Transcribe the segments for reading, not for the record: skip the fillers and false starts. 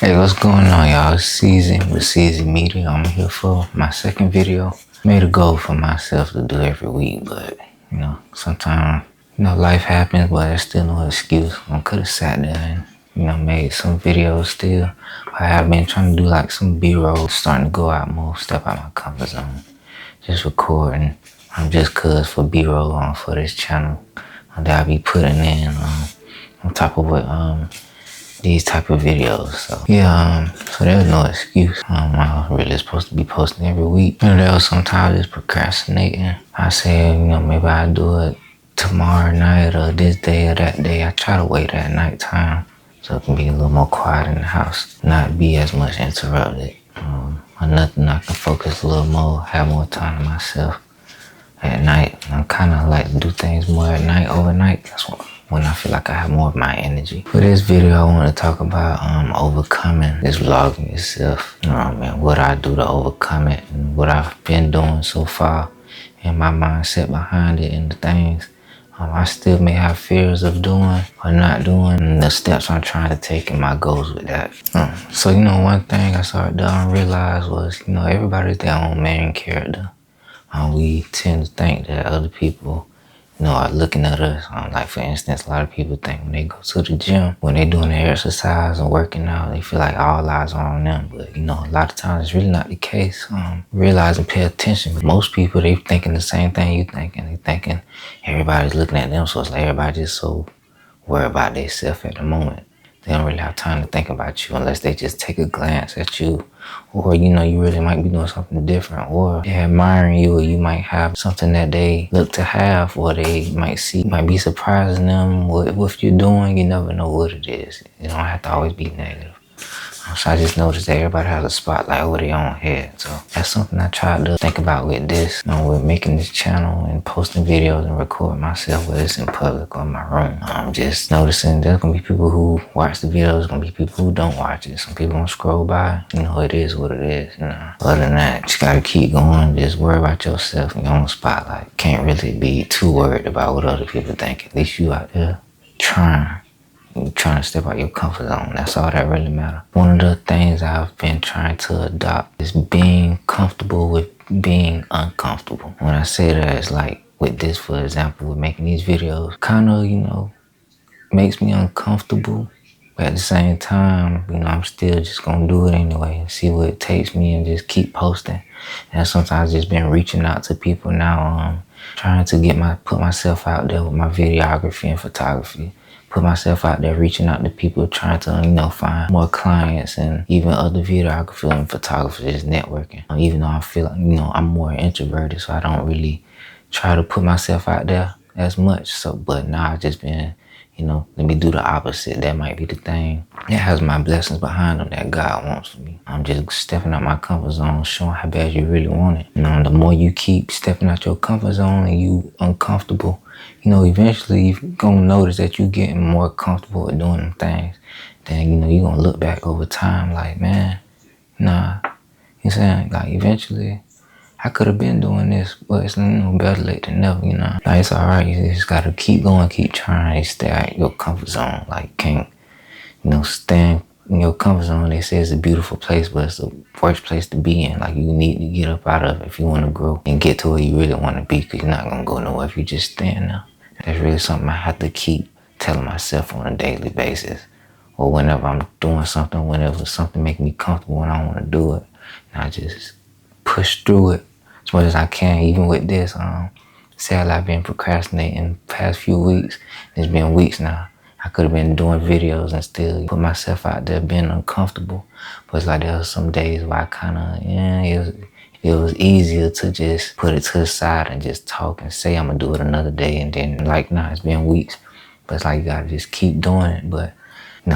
Hey, what's going on, y'all? It's Season with Season Media. I'm here for my second video. Made a goal for myself to do every week, but sometimes life happens, but there's still no excuse. I could have sat there and made some videos still. I have been trying to do like some B-roll, starting to go out more, step out my comfort zone, just recording. Just cause for B-roll on for this channel that I'll be putting in on top of what these type of videos. So yeah, so there's no excuse. I was really supposed to be posting every week. There was sometimes just procrastinating. I said, maybe I'll do it tomorrow night or this day or that day. I try to wait at nighttime so it can be a little more quiet in the house, not be as much interrupted. Or nothing, I can focus a little more, have more time to myself at night. I kind of like to do things more at night, overnight. That's when I feel like I have more of my energy. For this video, I want to talk about overcoming this vlogging itself. What I do to overcome it and what I've been doing so far and my mindset behind it and the things I still may have fears of doing or not doing, and the steps I'm trying to take and my goals with that. So one thing I started to realize was, everybody's their own main character. We tend to think that other people, are looking at us. Like for instance, a lot of people think when they go to the gym, when they're doing their exercise and working out, they feel like all eyes are on them. But a lot of times it's really not the case. Realize and pay attention. Most people, they thinking the same thing you thinking. They thinking everybody's looking at them, so it's like everybody just so worried about themselves at the moment. They don't really have time to think about you unless they just take a glance at you. Or, you really might be doing something different. Or they're admiring you, or you might have something that they look to have, or they might see, might be surprising them with what you're doing. You never know what it is. You don't have to always be negative. So I just noticed that everybody has a spotlight over their own head. So that's something I tried to think about with this, with making this channel and posting videos and recording myself, whether it's in public or in my room. I'm just noticing there's going to be people who watch the videos, there's going to be people who don't watch it. Some people going to scroll by. It is what it is. Other than that, you got to keep going. Just worry about yourself and your own spotlight. Can't really be too worried about what other people think. At least you out there trying to step out your comfort zone. That's all that really matters. One of the things I've been trying to adopt is being comfortable with being uncomfortable. When I say that, it's like with this, for example, with making these videos, kind of, makes me uncomfortable. But at the same time, I'm still just going to do it anyway and see what it takes me and just keep posting. And sometimes just been reaching out to people now, trying to put myself out there with my videography and photography. Put myself out there reaching out to people, trying to, find more clients and even other videographers and photographers, just networking. Even though I feel like, I'm more introverted, so I don't really try to put myself out there as much. So, but now I've just been, let me do the opposite. That might be the thing. It has my blessings behind them that God wants for me. I'm just stepping out my comfort zone, showing how bad you really want it. The more you keep stepping out your comfort zone and you uncomfortable, eventually you're going to notice that you're getting more comfortable with doing them things. Then, you're going to look back over time like, man, nah. You saying, like, eventually I could have been doing this, but it's better late than never, Like, it's all right. You just got to keep going, keep trying to stay out your comfort zone. Like, can't, stand in your comfort zone. They say it's a beautiful place, but it's the worst place to be in. Like, you need to get up out of it if you want to grow and get to where you really want to be, because you're not going to go nowhere if you just stand there. That's really something I have to keep telling myself on a daily basis. Or whenever I'm doing something, whenever something makes me comfortable and I want to do it, and I just push through it as much as I can. Even with this, sadly I've been procrastinating the past few weeks. It's been weeks now. I could have been doing videos and still put myself out there being uncomfortable. But it's like there were some days where I kind of, it was easier to just put it to the side and just talk and say I'm going to do it another day. And then it's been weeks. But it's like you got to just keep doing it. But,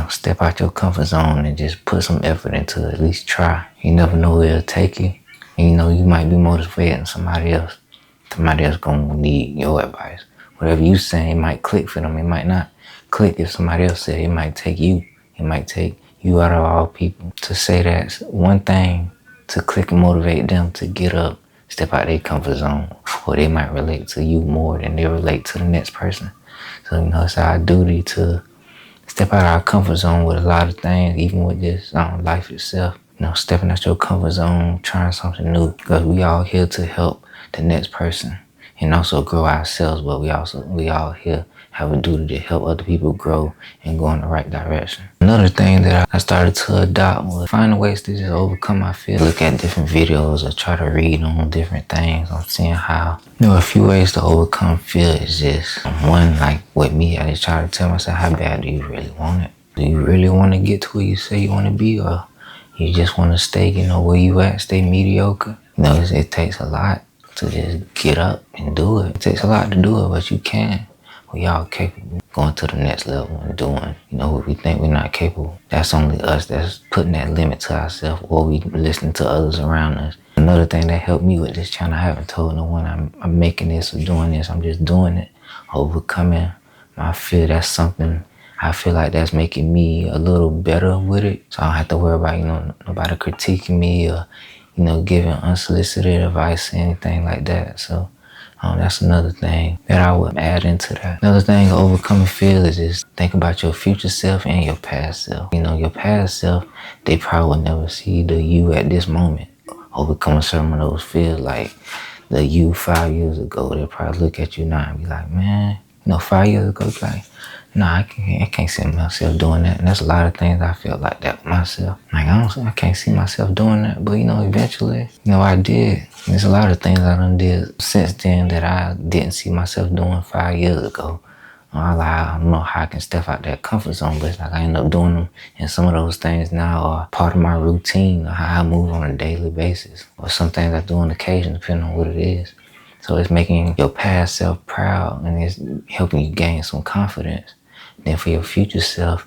step out your comfort zone and just put some effort into it. At least try. You never know where it'll take you. And, you might be motivating somebody else. Somebody else going to need your advice. Whatever you say, it might click for them. It might not click if somebody else said it. Might take you. It might take you out of all people to say that one thing to click and motivate them to get up, step out their comfort zone, or they might relate to you more than they relate to the next person. So, it's our duty to step out of our comfort zone with a lot of things, even with this life itself. You know, stepping out your comfort zone, trying something new, because we all here to help the next person and also grow ourselves, but we all here have a duty to help other people grow and go in the right direction. Another thing that I started to adopt was finding ways to just overcome my fear. Look at different videos or try to read on different things. I'm seeing how, a few ways to overcome fear is just one, like with me, I just try to tell myself, how bad do you really want it? Do you really want to get to where you say you want to be, or you just want to stay, where you at, stay mediocre? It takes a lot to just get up and do it. It takes a lot to do it, but you can. We all capable of going to the next level and doing, what we think we're not capable. That's only us that's putting that limit to ourselves, or we listening to others around us. Another thing that helped me with this channel, I haven't told no one I'm making this or doing this. I'm just doing it, overcoming my fear. That's something I feel like that's making me a little better with it. So I don't have to worry about, nobody critiquing me or, giving unsolicited advice or anything like that. So that's another thing that I would add into that. Another thing to overcoming fear is just think about your future self and your past self. Your past self, they probably will never see the you at this moment overcoming some of those fears. Like the you 5 years ago, they'll probably look at you now and be like, man, 5 years ago, it's like, nah, I can't see myself doing that. And that's a lot of things I feel like that with myself. Like, I can't see myself doing that. But, eventually, I did. There's a lot of things I done did since then that I didn't see myself doing 5 years ago. I don't know how I can step out that comfort zone, but it's like I end up doing them. And some of those things now are part of my routine, or how I move on a daily basis. Or some things I do on occasion, depending on what it is. So it's making your past self proud, and it's helping you gain some confidence. Then for your future self,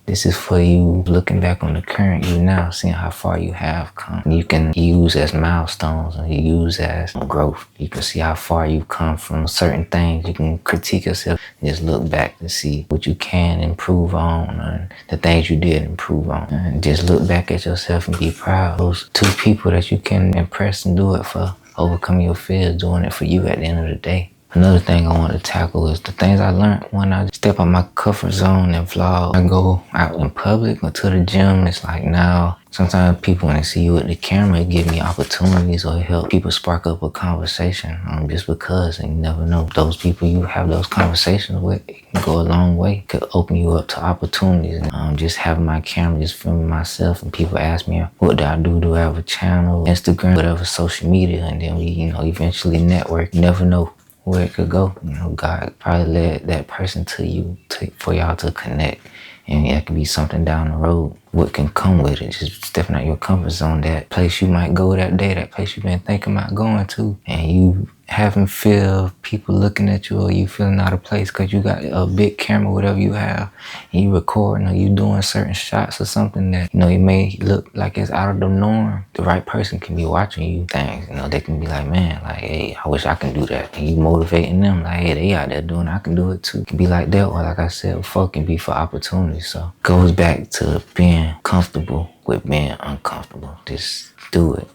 this is for you looking back on the current you now, seeing how far you have come. You can use as milestones, and you use as growth. You can see how far you've come from certain things. You can critique yourself and just look back to see what you can improve on, and the things you did improve on. And just look back at yourself and be proud. Those two people that you can impress and do it for, overcoming your fears, doing it for you at the end of the day. Another thing I want to tackle is the things I learned when I step out my comfort zone and vlog. I go out in public or to the gym. It's like now, sometimes people, when they see you with the camera, it give me opportunities or help people spark up a conversation. Just because, and you never know, those people you have those conversations with, it can go a long way. It could open you up to opportunities. Just having my camera, just filming myself, and people ask me, what do I do? Do I have a channel, Instagram, whatever, social media? And then we, eventually network. You never know where it could go. God probably led that person to you for y'all to connect. And it could be something down the road. What can come with it? Just stepping out your comfort zone, that place you might go that day, that place you've been thinking about going to, and you having fear of people looking at you, or you feeling out of place because you got a big camera, whatever you have, and you recording, or you doing certain shots or something that, it may look like it's out of the norm. The right person can be watching you things, they can be like, man, like, hey, I wish I can do that. And you motivating them, like, hey, they out there doing it, I can do it too. It can be like that, or like I said before, it can be for opportunities. So it goes back to being comfortable with being uncomfortable. Just do it.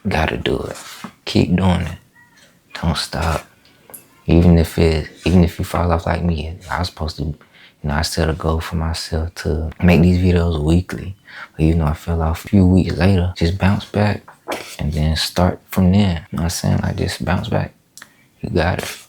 Gotta do it. Keep doing it. Don't stop. Even if you fall off like me, I was supposed to, I set a goal for myself to make these videos weekly. But even though I fell off a few weeks later, just bounce back and then start from there. You know what I'm saying? Like, just bounce back. You got it.